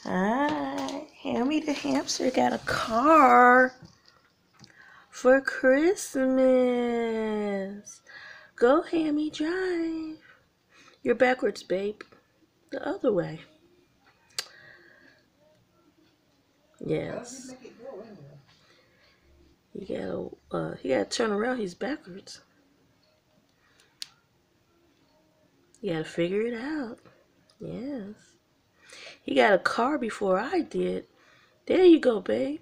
Hi, Hammy the Hamster got a car for Christmas. Go, Hammy, drive. You're backwards, babe. The other way. Yes. He gotta turn around. He's backwards. You gotta figure it out. Yes. He got a car before I did. There you go, babe.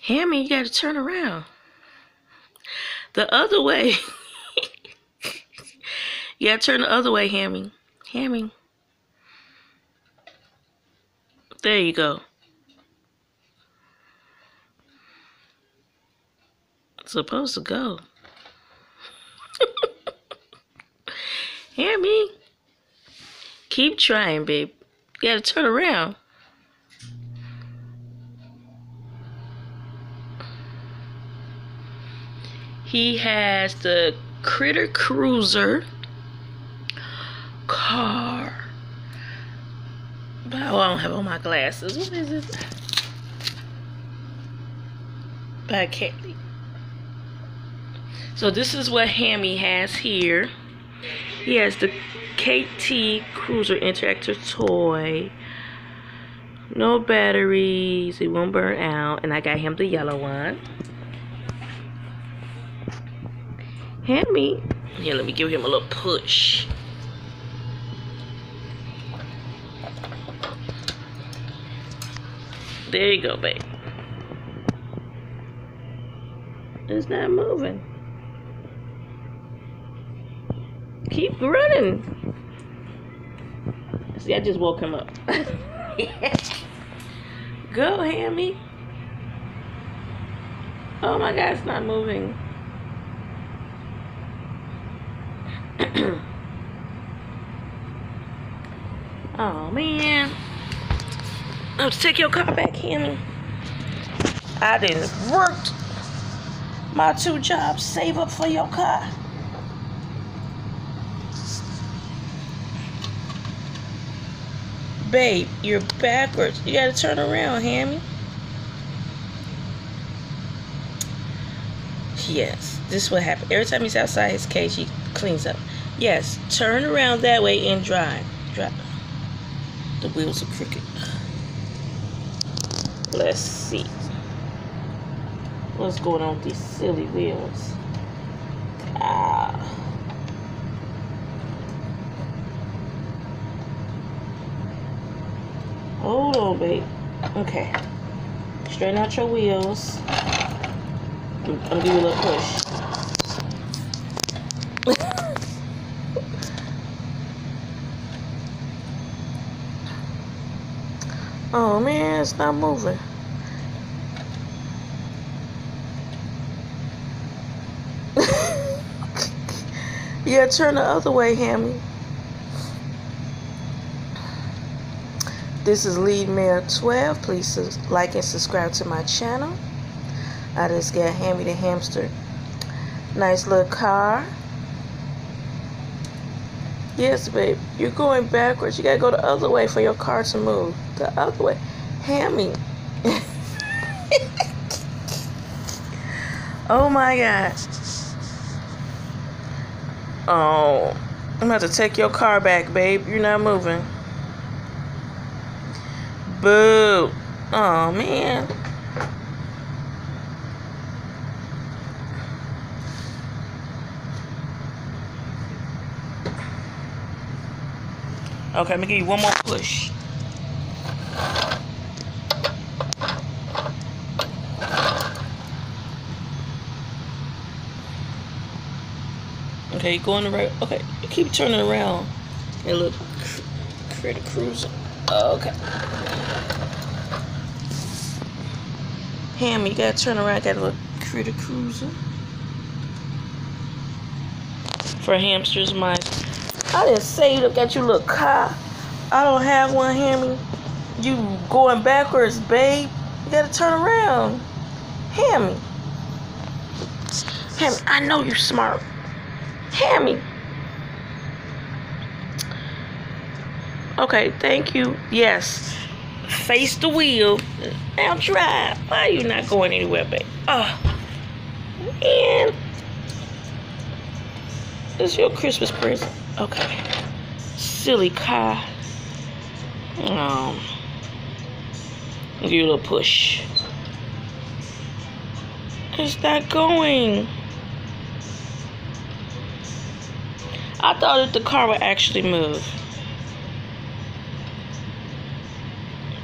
Hammy, you gotta turn around. The other way. You gotta turn the other way, Hammy. Hammy. There you go. It's supposed to go. Hammy. Keep trying, babe. You gotta turn around. He has the Critter Cruiser car. Oh, I don't have on my glasses. What is this? By Kaytee. So this is what Hammy has here. He has the Kaytee Cruiser Interactive toy. No batteries. It won't burn out. And I got him the yellow one. Hammy. Here, let me give him a little push. There you go, babe. It's not moving. Keep running. See, I just woke him up. Go, Hammy. Oh my God, it's not moving. Oh man. I have to take your car back, Hammy. I didn't work my 2 jobs. Save up for your car. Babe, you're backwards. You gotta turn around, Hammy. Yes, this is what happened. Every time he's outside his cage, he cleans up. Yes, turn around that way and drive. Drive. The wheels are crooked. Let's see. What's going on with these silly wheels? Ah. Hold on, babe. Okay. Straighten out your wheels. I'm gonna give you a little push. Oh man, it's not moving. Yeah, turn the other way, Hammy. This is Lead Mayor 12. Please like and subscribe to my channel. I just got Hammy the Hamster. Nice little car. Yes, babe. You're going backwards. You gotta go the other way for your car to move. The other way. Hammy. Oh my God. Oh. I'm about to take your car back, babe. You're not moving. Boo. Oh man. Okay, let me give you one more push. Okay, going the right. Okay, you keep turning around. And look, Critter Cruiser. Okay. Hammy, you gotta turn around. Got a little Critter Cruiser for hamsters, mice. I didn't say you got your little car. I don't have one, Hammy. You going backwards, babe. You gotta turn around. Hammy. Hammy, I know you're smart. Hammy. Okay, thank you. Yes. Face the wheel. Now drive. Why are you not going anywhere, babe? Oh, man. This is your Christmas present. Okay. Silly car. Give you a little push. It's not going. I thought that the car would actually move.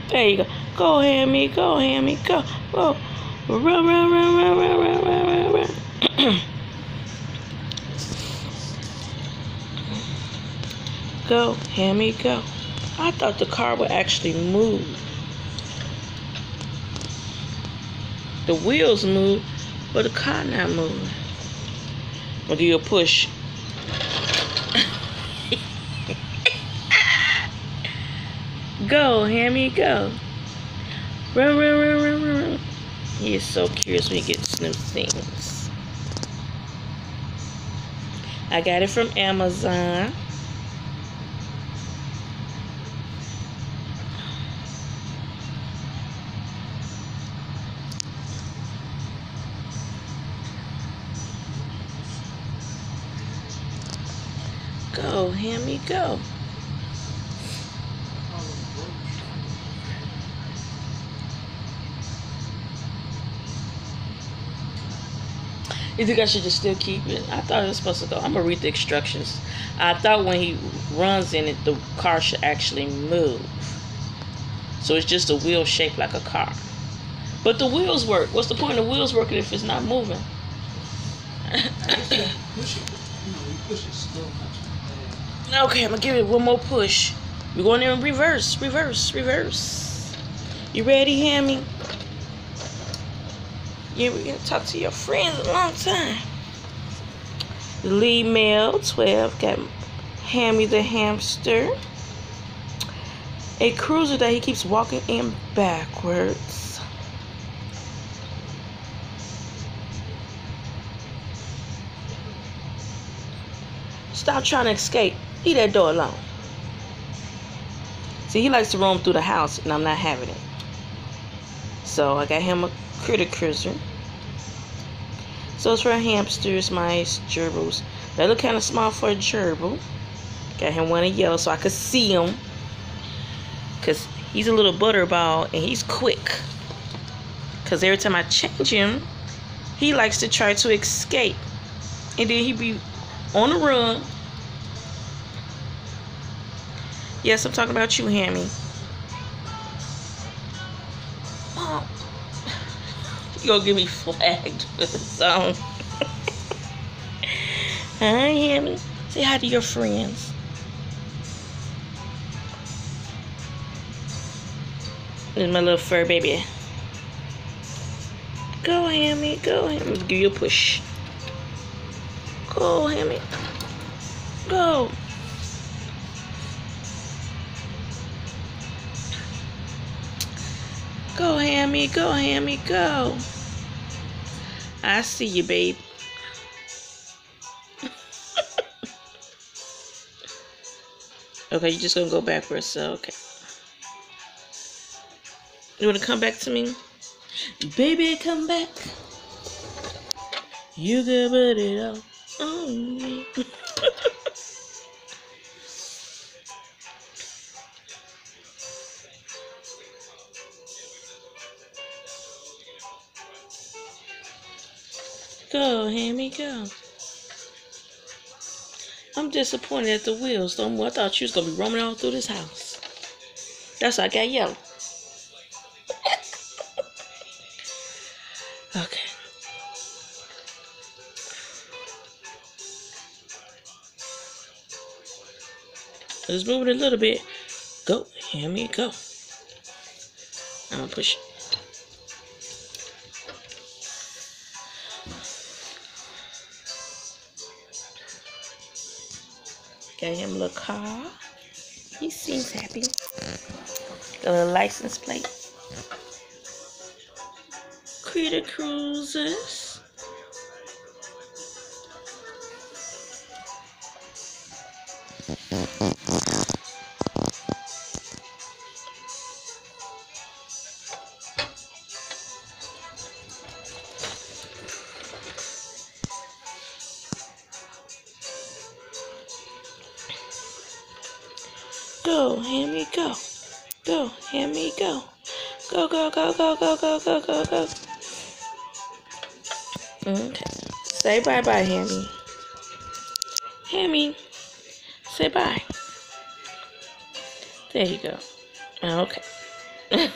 There you go. Go, Hammy. Go, Hammy. Go. Go. Run, run, run, run, run, run, run, run, run. Go, Hammy, go. I thought the car would actually move. The wheels move, but the car not moving. I'll give you a push. Go, Hammy, go. Run, run, run, run, run. He is so curious when he gets new things. I got it from Amazon. Go, Hammy, go. You think I should just still keep it? I thought it was supposed to go. I'm going to read the instructions. I thought when he runs in it, the car should actually move. So it's just a wheel shaped like a car. But the wheels work. What's the point of wheels working if it's not moving? Okay, I'm going to give it one more push. We're going in reverse, reverse, reverse. You ready, Hammy? Yeah, we're going to talk to your friends a long time. The lead male, 12, got Hammy the Hamster. A cruiser that he keeps walking in backwards. Stop trying to escape. Leave that door alone. See, he likes to roam through the house, and I'm not having it. So I got him a critter cruiser. So it's for hamsters, mice, gerbils. They look kind of small for a gerbil. Got him one in yellow so I could see him. Because he's a little butterball and he's quick. Because every time I change him, he likes to try to escape. And then he be on the run. Yes, I'm talking about you, Hammy. Mom. You gonna get me flagged with the song. Hi, Hammy. Say hi to your friends. This is my little fur baby. Go, Hammy. Go, Hammy. Let's give you a push. Go, Hammy. Go. Go, Hammy. Go, Hammy. Go. I see you, babe. Okay, you're just gonna go backwards, so okay. You wanna come back to me? Baby, come back. You can put it all on me. Go, Hammy, go. I'm disappointed at the wheels no more. I thought you was gonna be roaming all through this house. That's why I got yellow. Okay. Let's move it a little bit. Go, Hammy, go. I'm gonna push it. Got him a little car. He seems happy. Got a little license plate. Critter cruisers. Go, Hammy, go. Go, Hammy, go. Go, go, go, go, go, go, go, go, go. Okay. Say bye-bye, Hammy. Hammy, say bye. There you go. Okay.